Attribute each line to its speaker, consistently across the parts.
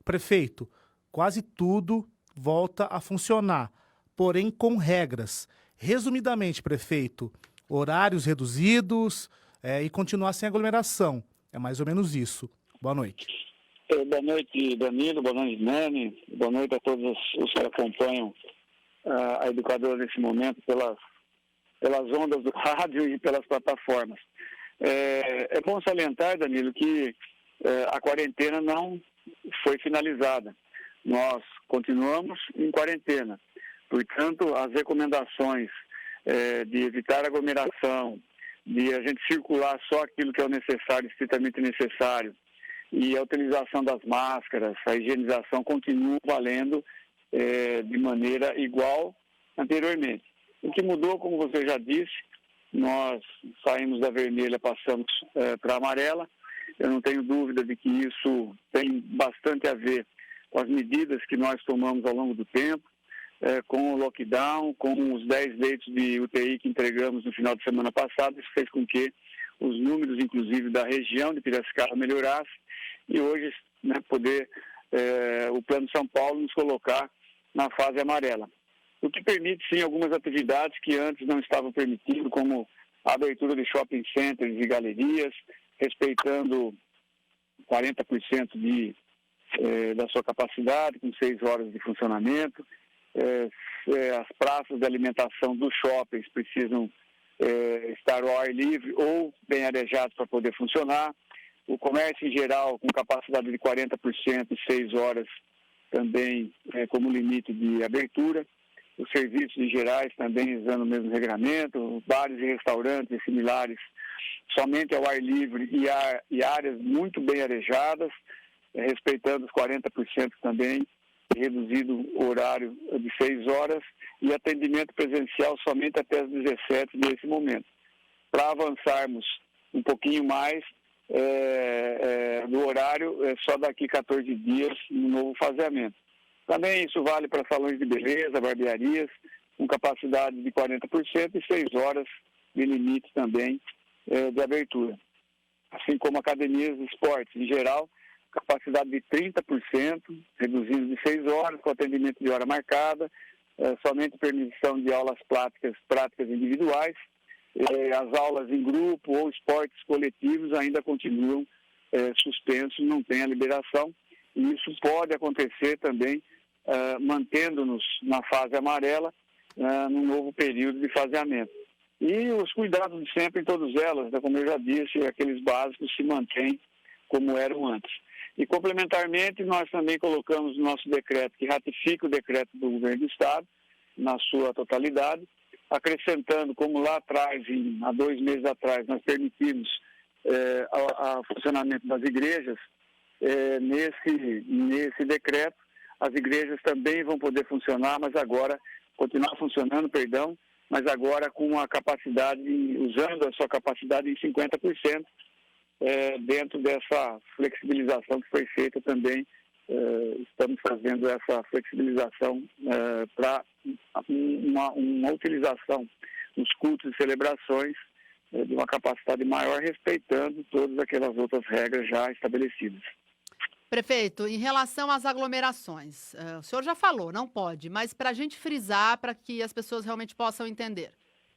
Speaker 1: Prefeito, quase tudo volta a funcionar, porém com regras. Resumidamente, prefeito, horários reduzidos e continuar sem aglomeração. É mais ou menos isso. Boa noite.
Speaker 2: Boa noite, Danilo. Boa noite, Nani. Boa noite a todos os que acompanham a educadora nesse momento pelas ondas do rádio e pelas plataformas. É bom salientar, Danilo, que a quarentena não foi finalizada. Nós continuamos em quarentena. Portanto, as recomendações de evitar aglomeração, de a gente circular só aquilo que é o necessário, estritamente necessário, e a utilização das máscaras, a higienização continuam valendo de maneira igual anteriormente. O que mudou, como você já disse, nós saímos da vermelha, passamos para a amarela. Eu não tenho dúvida de que isso tem bastante a ver com as medidas que nós tomamos ao longo do tempo, com o lockdown, com os 10 leitos de UTI que entregamos no final de semana passado. Isso fez com que os números, inclusive, da região de Piracicaba melhorassem e hoje poder o Plano São Paulo nos colocar na fase amarela. O que permite, sim, algumas atividades que antes não estavam permitidas, como a abertura de shopping centers e galerias, respeitando 40% da sua capacidade, com 6 horas de funcionamento. As praças de alimentação dos shoppings precisam estar ao ar livre ou bem arejados para poder funcionar. O comércio em geral, com capacidade de 40% e 6 horas também como limite de abertura. Os serviços em gerais também usando o mesmo regramento, bares e restaurantes e similares somente ao ar livre e áreas muito bem arejadas, respeitando os 40% também, reduzido o horário de 6 horas e atendimento presencial somente até as 17 nesse momento. Para avançarmos um pouquinho mais do horário, só daqui 14 dias no novo faseamento. Também isso vale para salões de beleza, barbearias, com capacidade de 40% e 6 horas de limite também de abertura. Assim como academias de esportes em geral, capacidade de 30%, reduzindo de 6 horas, com atendimento de hora marcada, somente permissão de aulas práticas individuais. As aulas em grupo ou esportes coletivos ainda continuam suspensos, não tem a liberação. E isso pode acontecer também mantendo-nos na fase amarela no novo período de faseamento. E os cuidados de sempre em todas elas, como eu já disse, aqueles básicos se mantêm como eram antes. E2, nós também colocamos no nosso decreto, que ratifica o decreto do governo do Estado, na sua totalidade, acrescentando, como lá atrás, há 2 meses atrás, nós permitimos o funcionamento das igrejas, nesse decreto, as igrejas também vão poder funcionar, continuar funcionando, mas agora com a capacidade, usando a sua capacidade em 50%, dentro dessa flexibilização que foi feita também. Estamos fazendo essa flexibilização para uma utilização nos cultos e celebrações de uma capacidade maior, respeitando todas aquelas outras regras já estabelecidas.
Speaker 3: Prefeito, em relação às aglomerações, o senhor já falou, não pode, mas para a gente frisar, para que as pessoas realmente possam entender.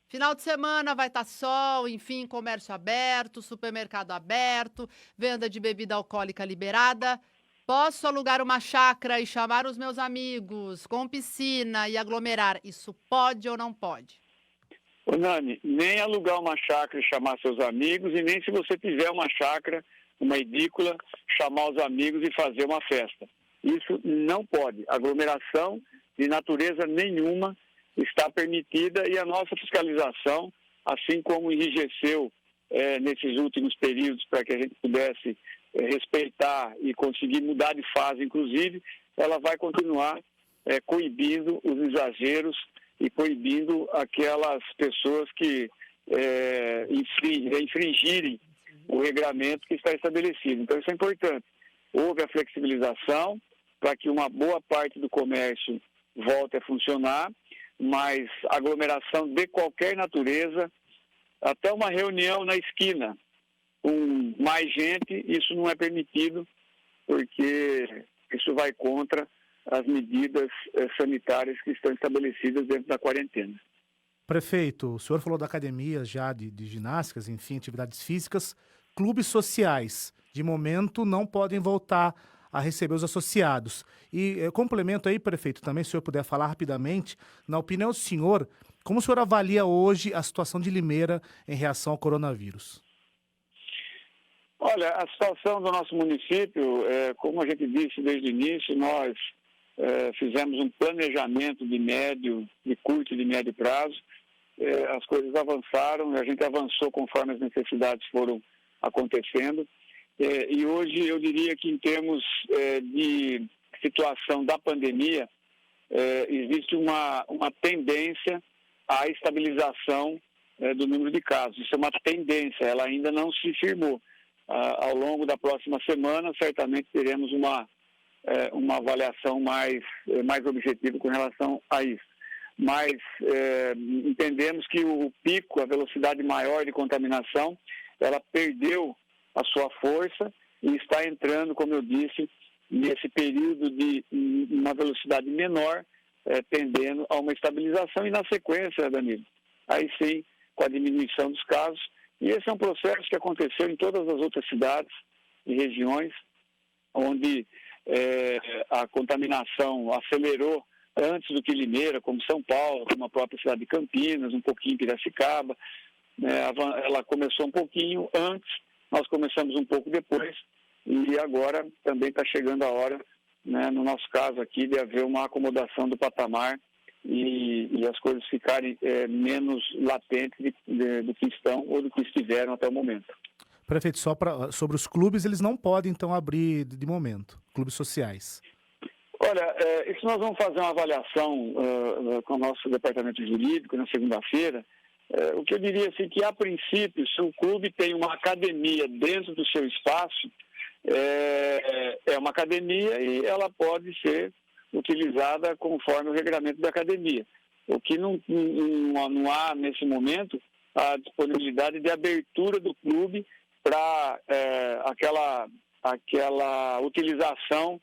Speaker 3: Final de semana vai estar sol, enfim, comércio aberto, supermercado aberto, venda de bebida alcoólica liberada. Posso alugar uma chácara e chamar os meus amigos com piscina e aglomerar? Isso pode ou não pode?
Speaker 2: Ô Nani, nem alugar uma chácara e chamar seus amigos, e nem se você tiver uma chácara, uma edícula, chamar os amigos e fazer uma festa. Isso não pode. Aglomeração de natureza nenhuma está permitida, e a nossa fiscalização, assim como enrijeceu nesses últimos períodos para que a gente pudesse respeitar e conseguir mudar de fase, inclusive, ela vai continuar coibindo os exageros e coibindo aquelas pessoas que infringirem o regramento que está estabelecido. Então, isso é importante. Houve a flexibilização para que uma boa parte do comércio volte a funcionar, mas aglomeração de qualquer natureza, até uma reunião na esquina com mais gente, isso não é permitido, porque isso vai contra as medidas sanitárias que estão estabelecidas dentro da quarentena.
Speaker 1: Prefeito, o senhor falou da academia já de ginásticas, enfim, atividades físicas. Clubes sociais, de momento, não podem voltar a receber os associados. E complemento aí, prefeito, também, se o senhor puder falar rapidamente, na opinião do senhor, como o senhor avalia hoje a situação de Limeira em reação ao coronavírus?
Speaker 2: Olha, a situação do nosso município, como a gente disse desde o início, nós fizemos um planejamento de curto e de médio prazo. As coisas avançaram, a gente avançou conforme as necessidades foram acontecendo. E hoje eu diria que em termos de situação da pandemia, existe uma tendência à estabilização do número de casos. Isso é uma tendência, ela ainda não se firmou. Ao longo da próxima semana, certamente teremos uma avaliação mais objetiva com relação a isso. Mas entendemos que o pico, a velocidade maior de contaminação, ela perdeu a sua força e está entrando, como eu disse, nesse período de uma velocidade menor, tendendo a uma estabilização e, na sequência, Danilo, aí sim, com a diminuição dos casos. E esse é um processo que aconteceu em todas as outras cidades e regiões, onde a contaminação acelerou antes do que Limeira, como São Paulo, como a própria cidade de Campinas, um pouquinho Piracicaba. Ela começou um pouquinho antes, nós começamos um pouco depois, e agora também está chegando a hora, né, no nosso caso aqui, de haver uma acomodação do patamar e as coisas ficarem menos latentes do que estão ou do que estiveram até o momento.
Speaker 1: Prefeito, sobre os clubes, eles não podem, então, abrir de momento, clubes sociais.
Speaker 2: Olha, isso nós vamos fazer uma avaliação com o nosso departamento jurídico na segunda-feira. O que eu diria assim, que a princípio, se o clube tem uma academia dentro do seu espaço, é uma academia e ela pode ser utilizada conforme o regulamento da academia. O que não há, nesse momento, a disponibilidade de abertura do clube para aquela utilização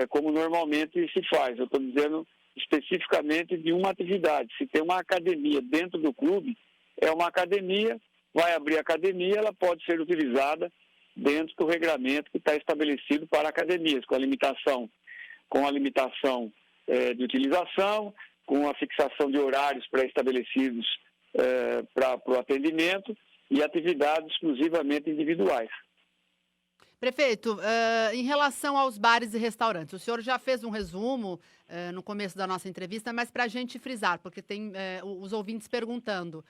Speaker 2: como normalmente se faz. Eu estou dizendo especificamente de uma atividade. Se tem uma academia dentro do clube, é uma academia, vai abrir a academia, ela pode ser utilizada dentro do regulamento que está estabelecido para academias, com a limitação de utilização, com a fixação de horários pré-estabelecidos para o atendimento e atividades exclusivamente individuais.
Speaker 3: Prefeito, em relação aos bares e restaurantes, o senhor já fez um resumo no começo da nossa entrevista, mas para a gente frisar, porque tem os ouvintes perguntando,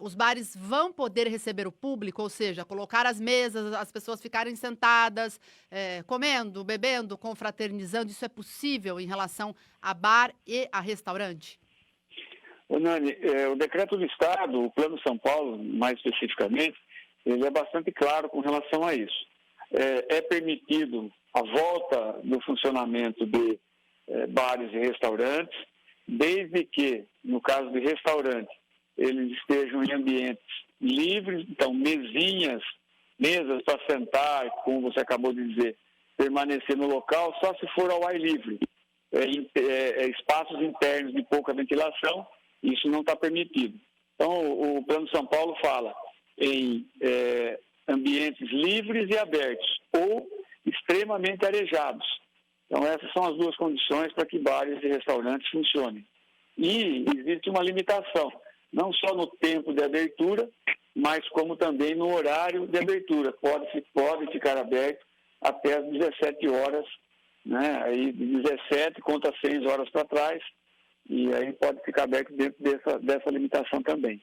Speaker 3: os bares vão poder receber o público, ou seja, colocar as mesas, as pessoas ficarem sentadas, comendo, bebendo, confraternizando, isso é possível em relação a bar e a restaurante?
Speaker 2: Nani, o decreto do Estado, o Plano São Paulo, mais especificamente, ele é bastante claro com relação a isso. É permitido a volta do funcionamento de bares e restaurantes, desde que, no caso de restaurante, eles estejam em ambientes livres, então mesas para sentar, como você acabou de dizer, permanecer no local, só se for ao ar livre. Espaços internos de pouca ventilação, isso não está permitido. Então, o Plano São Paulo fala em ambientes livres e abertos ou extremamente arejados. Então, essas são as duas condições para que bares e restaurantes funcionem. E existe uma limitação, não só no tempo de abertura, mas como também no horário de abertura. Pode ficar aberto até as 17 horas, né? Aí de 17 conta 6 horas para trás, e aí pode ficar aberto dentro dessa limitação também.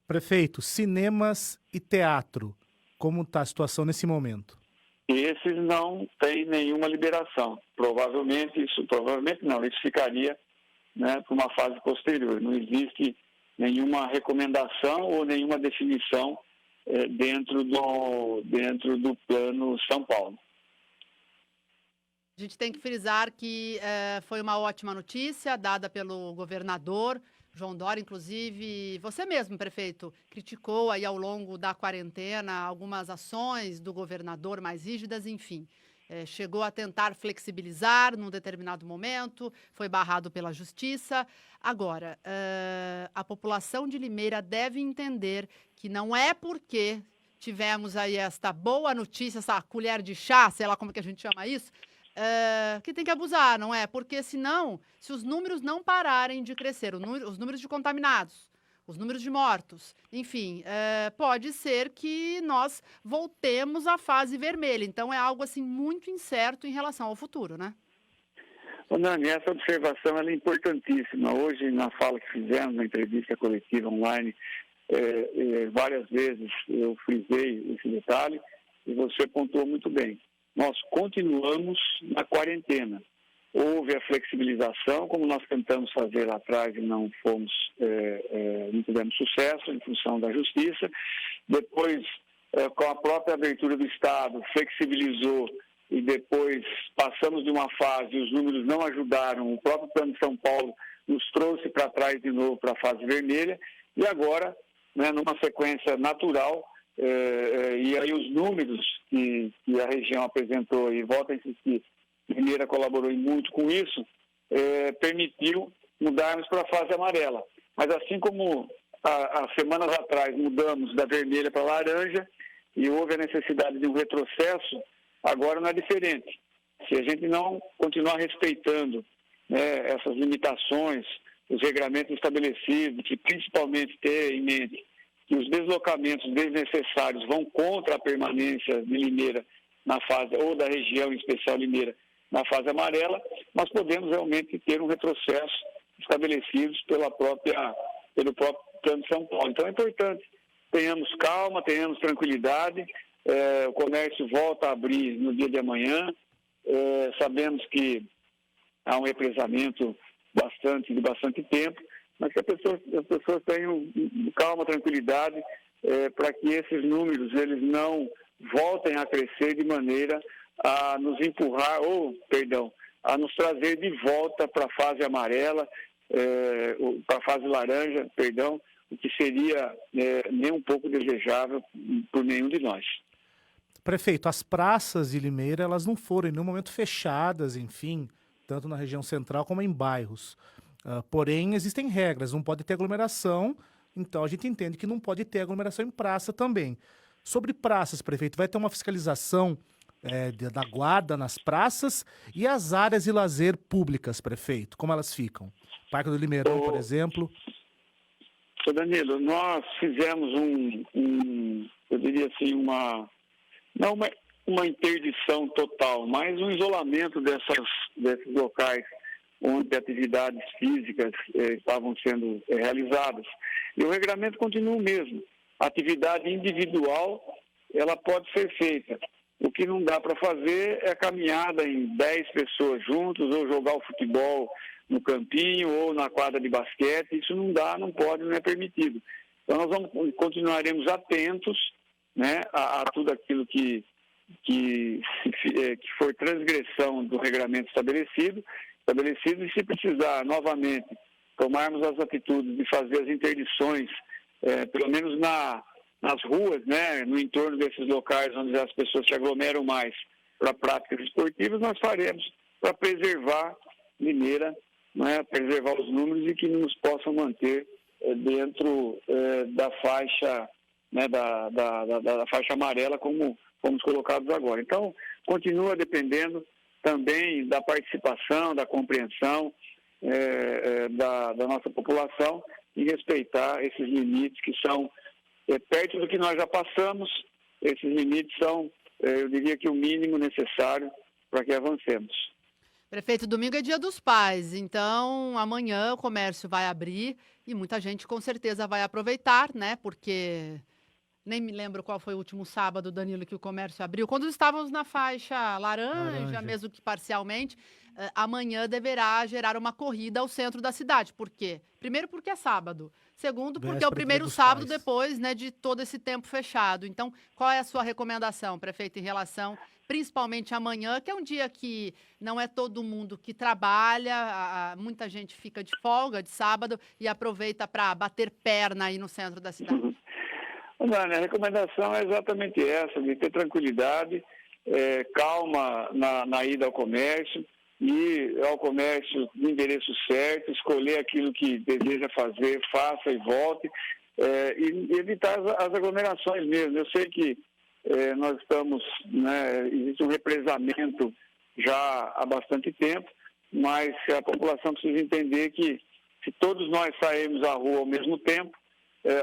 Speaker 1: Prefeito, cinemas e teatro, como está a situação nesse momento?
Speaker 2: Esses não têm nenhuma liberação. Provavelmente não, isso ficaria, né, para uma fase posterior. Não existe nenhuma recomendação ou nenhuma definição dentro do Plano São Paulo.
Speaker 3: A gente tem que frisar que foi uma ótima notícia dada pelo governador João Dória, inclusive você mesmo, prefeito, criticou aí ao longo da quarentena algumas ações do governador mais rígidas, enfim. chegou a tentar flexibilizar num determinado momento, foi barrado pela justiça. Agora, a população de Limeira deve entender que não é porque tivemos aí esta boa notícia, essa colher de chá, sei lá como que a gente chama isso, que tem que abusar, não é? Porque senão, se os números não pararem de crescer, os números de contaminados, os números de mortos, enfim, pode ser que nós voltemos à fase vermelha. Então, é algo assim muito incerto em relação ao futuro, né?
Speaker 2: Nani, essa observação ela é importantíssima. Hoje, na fala que fizemos, na entrevista coletiva online, várias vezes eu frisei esse detalhe e você pontuou muito bem. Nós continuamos na quarentena. Houve a flexibilização, como nós tentamos fazer lá atrás e não tivemos sucesso em função da justiça. Depois, com a própria abertura do Estado, flexibilizou e depois passamos de uma fase e os números não ajudaram. O próprio Plano de São Paulo nos trouxe para trás de novo para a fase vermelha e agora, né, numa sequência natural, e aí os números que a região apresentou, e volto a insistir, Limeira colaborou muito com isso, permitiu mudarmos para a fase amarela. Mas assim como há semanas atrás mudamos da vermelha para a laranja e houve a necessidade de um retrocesso, agora não é diferente. Se a gente não continuar respeitando, né, essas limitações, os regramentos estabelecidos, e principalmente ter em mente que os deslocamentos desnecessários vão contra a permanência de Limeira na fase, ou da região, em especial Limeira, na fase amarela, nós podemos realmente ter um retrocesso estabelecidos pelo próprio Plano de São Paulo. Então é importante, tenhamos calma, tenhamos tranquilidade, o comércio volta a abrir no dia de amanhã, sabemos que há um represamento de bastante tempo, mas que as pessoas tenham calma, tranquilidade, para que esses números eles não voltem a crescer de maneira a nos empurrar, a nos trazer de volta para a fase amarela, para a fase laranja, o que seria nem um pouco desejável por nenhum de nós.
Speaker 1: Prefeito, as praças de Limeira, elas não foram em nenhum momento fechadas, enfim, tanto na região central como em bairros. Porém, existem regras, não pode ter aglomeração, então a gente entende que não pode ter aglomeração em praça também. Sobre praças, prefeito, vai ter uma fiscalização da guarda nas praças e as áreas de lazer públicas, prefeito, como elas ficam? Parque do Limeirão, por exemplo.
Speaker 2: Ô Danilo, nós fizemos eu diria assim, não uma interdição total, mas um isolamento desses locais onde atividades físicas estavam sendo realizadas. E o regramento continua o mesmo. A atividade individual, ela pode ser feita. O que não dá para fazer é caminhada em 10 pessoas juntos, ou jogar o futebol no campinho, ou na quadra de basquete. Isso não dá, não pode, não é permitido. Então nós continuaremos atentos, né, a tudo aquilo que for transgressão do regramento estabelecido, e se precisar novamente tomarmos as atitudes de fazer as interdições, pelo menos nas ruas, né, no entorno desses locais onde as pessoas se aglomeram mais para práticas esportivas, nós faremos para preservar Limeira, né, preservar os números e que nos possam manter dentro da faixa, né, da faixa amarela como fomos colocados agora. Então, continua dependendo também da participação, da compreensão da nossa população e respeitar esses limites que são perto do que nós já passamos. Esses limites são, eu diria que o mínimo necessário para que avancemos.
Speaker 3: Prefeito, domingo é Dia dos Pais, então amanhã o comércio vai abrir e muita gente com certeza vai aproveitar, né? Porque nem me lembro qual foi o último sábado, Danilo, que o comércio abriu. Quando estávamos na faixa laranja, mesmo que parcialmente, amanhã deverá gerar uma corrida ao centro da cidade. Por quê? Primeiro, porque é sábado. Segundo, porque é o primeiro sábado depois, né, de todo esse tempo fechado. Então, qual é a sua recomendação, prefeito, em relação, principalmente amanhã, que é um dia que não é todo mundo que trabalha, muita gente fica de folga de sábado e aproveita para bater perna aí no centro da cidade?
Speaker 2: A recomendação é exatamente essa, de ter tranquilidade, calma na ida ao comércio, ir ao comércio no endereço certo, escolher aquilo que deseja fazer, faça e volte, e evitar as aglomerações mesmo. Eu sei que nós estamos, né, existe um represamento já há bastante tempo, mas a população precisa entender que se todos nós sairmos à rua ao mesmo tempo,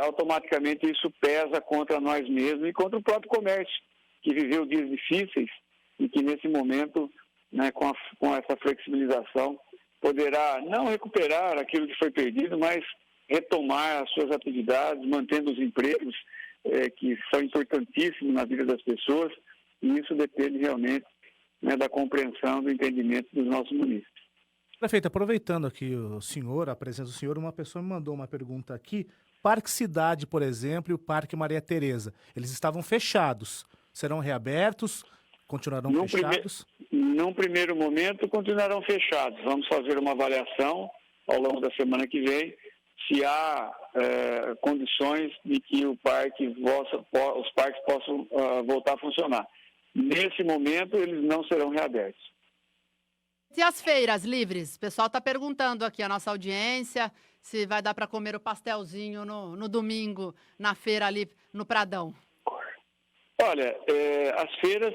Speaker 2: automaticamente isso pesa contra nós mesmos e contra o próprio comércio, que viveu dias difíceis e que nesse momento, né, com essa flexibilização, poderá não recuperar aquilo que foi perdido, mas retomar as suas atividades, mantendo os empregos que são importantíssimos na vida das pessoas, e isso depende realmente, né, da compreensão, do entendimento dos nossos munícipes.
Speaker 1: Prefeito, aproveitando aqui a presença do senhor, uma pessoa me mandou uma pergunta aqui. Parque Cidade, por exemplo, e o Parque Maria Tereza, eles estavam fechados. Serão reabertos? Continuarão fechados?
Speaker 2: Num primeiro momento, continuarão fechados. Vamos fazer uma avaliação ao longo da semana que vem, se há condições de que os parques possam voltar a funcionar. Nesse momento, eles não serão reabertos.
Speaker 3: E as feiras livres? O pessoal está perguntando aqui, a nossa audiência, se vai dar para comer o pastelzinho no domingo, na feira ali no Pradão.
Speaker 2: Olha, as feiras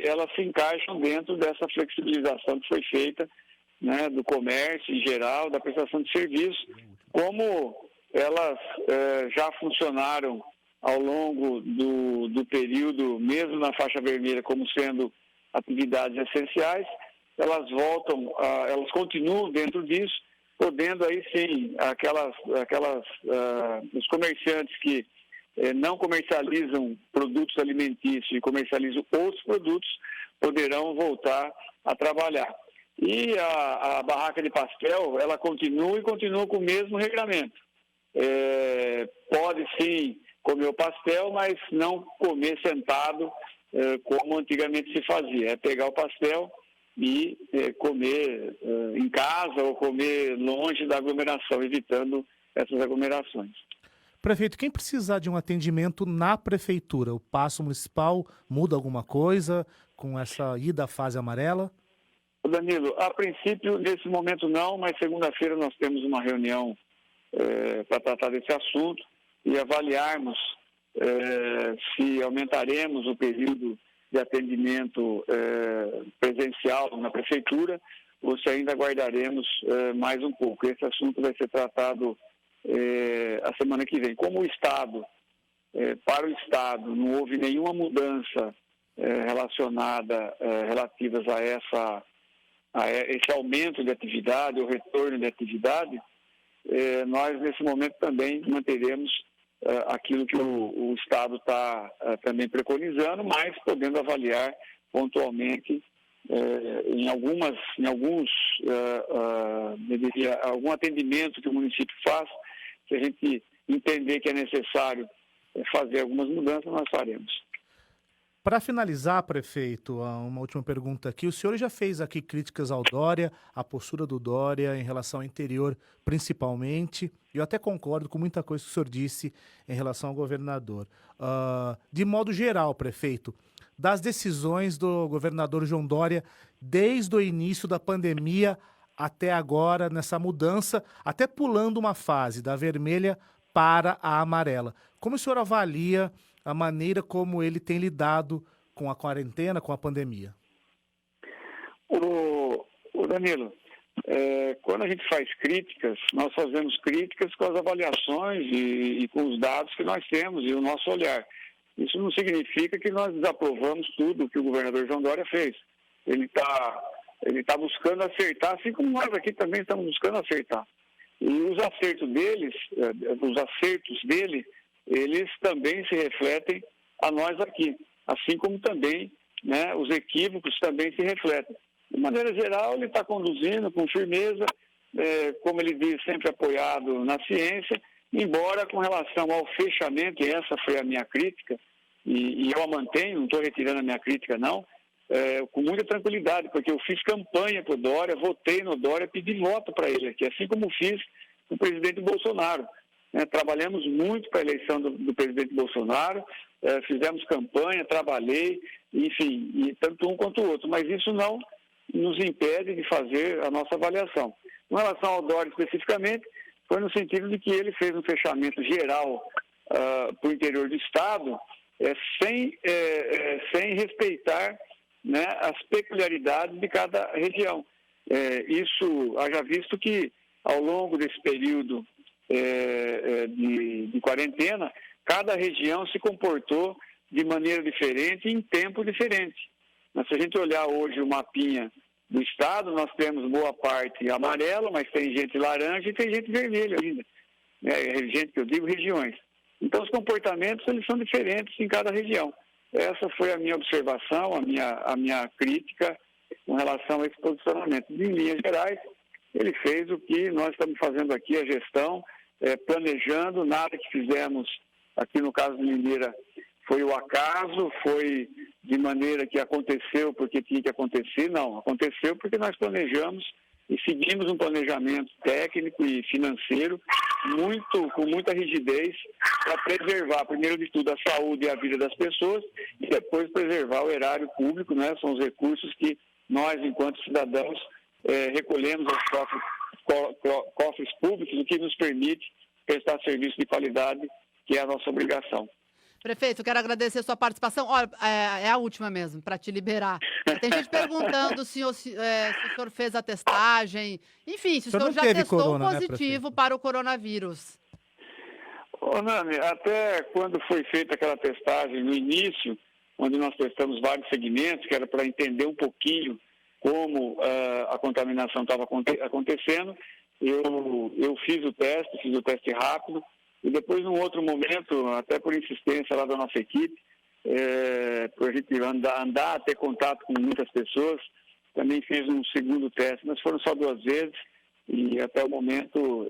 Speaker 2: elas se encaixam dentro dessa flexibilização que foi feita, né, do comércio em geral, da prestação de serviço, como elas já funcionaram ao longo do período, mesmo na faixa vermelha, como sendo atividades essenciais. Elas elas continuam dentro disso, podendo aí sim, os comerciantes que não comercializam produtos alimentícios e comercializam outros produtos, poderão voltar a trabalhar. E a barraca de pastel, ela continua com o mesmo regramento. Pode sim comer o pastel, mas não comer sentado como antigamente se fazia. É pegar o pastel e comer em casa ou comer longe da aglomeração, evitando essas aglomerações.
Speaker 1: Prefeito, quem precisar de um atendimento na prefeitura, o paço municipal muda alguma coisa com essa ida à fase amarela?
Speaker 2: Danilo, a princípio, nesse momento não, mas segunda-feira nós temos uma reunião para tratar desse assunto e avaliarmos se aumentaremos o período de atendimento presencial na prefeitura ou se ainda aguardaremos mais um pouco. Esse assunto vai ser tratado a semana que vem. Como o Estado, para o Estado, não houve nenhuma mudança relativas a esse aumento de atividade, ou retorno de atividade, nós, nesse momento, também manteremos aquilo que o Estado está também preconizando, mas podendo avaliar pontualmente algum atendimento que o município faz, se a gente entender que é necessário fazer algumas mudanças, nós faremos.
Speaker 1: Para finalizar, prefeito, uma última pergunta aqui. O senhor já fez aqui críticas ao Dória, à postura do Dória em relação ao interior, principalmente. Eu até concordo com muita coisa que o senhor disse em relação ao governador. De modo geral, prefeito, das decisões do governador João Dória desde o início da pandemia até agora, nessa mudança, até pulando uma fase da vermelha para a amarela. Como o senhor avalia a maneira como ele tem lidado com a quarentena, com a pandemia?
Speaker 2: O Danilo, quando a gente faz críticas, nós fazemos críticas com as avaliações e com os dados que nós temos e o nosso olhar. Isso não significa que nós desaprovamos tudo que o governador João Dória fez. Ele tá buscando acertar, assim como nós aqui também estamos buscando acertar. E os acertos dele, eles também se refletem a nós aqui, assim como também, né, os equívocos também se refletem. De maneira geral, ele está conduzindo com firmeza, como ele diz, sempre apoiado na ciência, embora com relação ao fechamento, e essa foi a minha crítica, e eu a mantenho, não estou retirando a minha crítica não, com muita tranquilidade, porque eu fiz campanha para o Dória, votei no Dória, pedi voto para ele aqui, assim como fiz com o presidente Bolsonaro. Trabalhamos muito para a eleição do presidente Bolsonaro, fizemos campanha, trabalhei, enfim, e tanto um quanto o outro, mas isso não nos impede de fazer a nossa avaliação. Com relação ao Dória especificamente, foi no sentido de que ele fez um fechamento geral para o interior do Estado, sem respeitar, né, as peculiaridades de cada região. Isso, haja visto que ao longo desse período de quarentena, cada região se comportou de maneira diferente e em tempo diferente. Mas se a gente olhar hoje o mapinha do Estado, nós temos boa parte amarela, mas tem gente laranja e tem gente vermelha ainda. Gente que eu digo regiões. Então os comportamentos eles são diferentes em cada região. Essa foi a minha observação, a minha crítica com relação a esse posicionamento. Em linhas gerais, ele fez o que nós estamos fazendo aqui, a gestão, planejando, nada que fizemos aqui no caso de Limeira foi o acaso, foi de maneira que aconteceu porque tinha que acontecer. Não, aconteceu porque nós planejamos e seguimos um planejamento técnico e financeiro com muita rigidez para preservar, primeiro de tudo, a saúde e a vida das pessoas e depois preservar o erário público, né? São os recursos que nós, enquanto cidadãos, recolhemos aos cofres públicos, o que nos permite prestar serviço de qualidade, que é a nossa obrigação.
Speaker 3: Prefeito, quero agradecer a sua participação. Olha, é a última mesmo, para te liberar. Tem gente perguntando se o senhor fez a testagem. Enfim, se o senhor já testou corona, positivo, né, para o coronavírus.
Speaker 2: Ô, Nani, até quando foi feita aquela testagem no início, onde nós testamos vários segmentos, que era para entender um pouquinho como a contaminação estava acontecendo, eu fiz o teste rápido, e depois, num outro momento, até por insistência lá da nossa equipe, por a gente andar, ter contato com muitas pessoas, também fiz um segundo teste, mas foram só 2 vezes e até o momento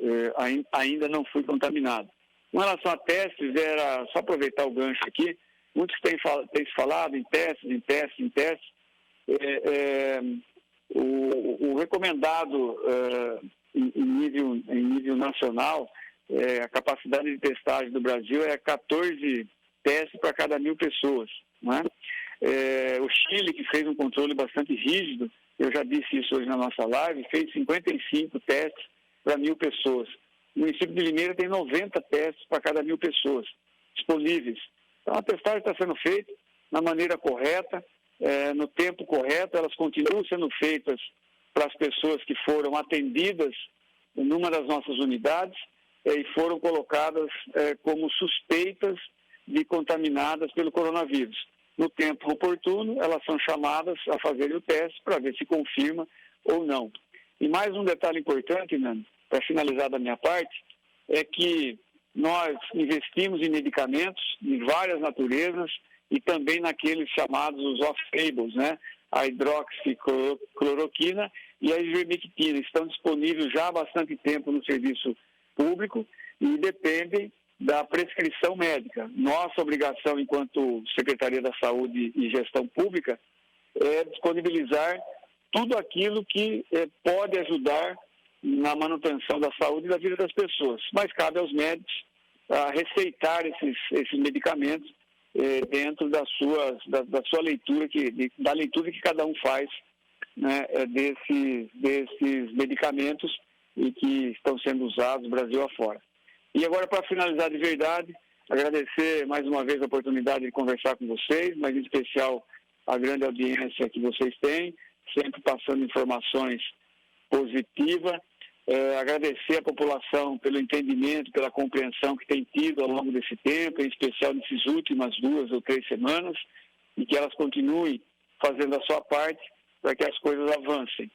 Speaker 2: ainda não fui contaminado. Com relação a testes, era só aproveitar o gancho aqui, muitos têm se falado em testes. O recomendado em nível nacional, a capacidade de testagem do Brasil é 14 testes para cada 1.000 pessoas. Né? O Chile, que fez um controle bastante rígido, eu já disse isso hoje na nossa live, fez 55 testes para 1.000 pessoas. O município de Limeira tem 90 testes para cada 1.000 pessoas disponíveis. Então a testagem está sendo feita na maneira correta, no tempo correto, elas continuam sendo feitas para as pessoas que foram atendidas numa das nossas unidades, e foram colocadas como suspeitas de contaminadas pelo coronavírus. No tempo oportuno, elas são chamadas a fazerem o teste para ver se confirma ou não. E mais um detalhe importante, Nando, para finalizar da minha parte, é que nós investimos em medicamentos de várias naturezas e também naqueles chamados os off-labels, né? A hidroxicloroquina e a ivermectina. Estão disponíveis já há bastante tempo no serviço público e dependem da prescrição médica. Nossa obrigação enquanto Secretaria da Saúde e Gestão Pública é disponibilizar tudo aquilo que pode ajudar na manutenção da saúde e da vida das pessoas. Mas cabe aos médicos a receitar esses medicamentos dentro da sua leitura, da leitura que cada um faz, né, desses medicamentos e que estão sendo usados Brasil afora. E agora, para finalizar de verdade, agradecer mais uma vez a oportunidade de conversar com vocês, mas em especial a grande audiência que vocês têm, sempre passando informações positivas. Agradecer a população pelo entendimento, pela compreensão que tem tido ao longo desse tempo, em especial nessas últimas 2 ou 3 semanas, e que elas continuem fazendo a sua parte para que as coisas avancem.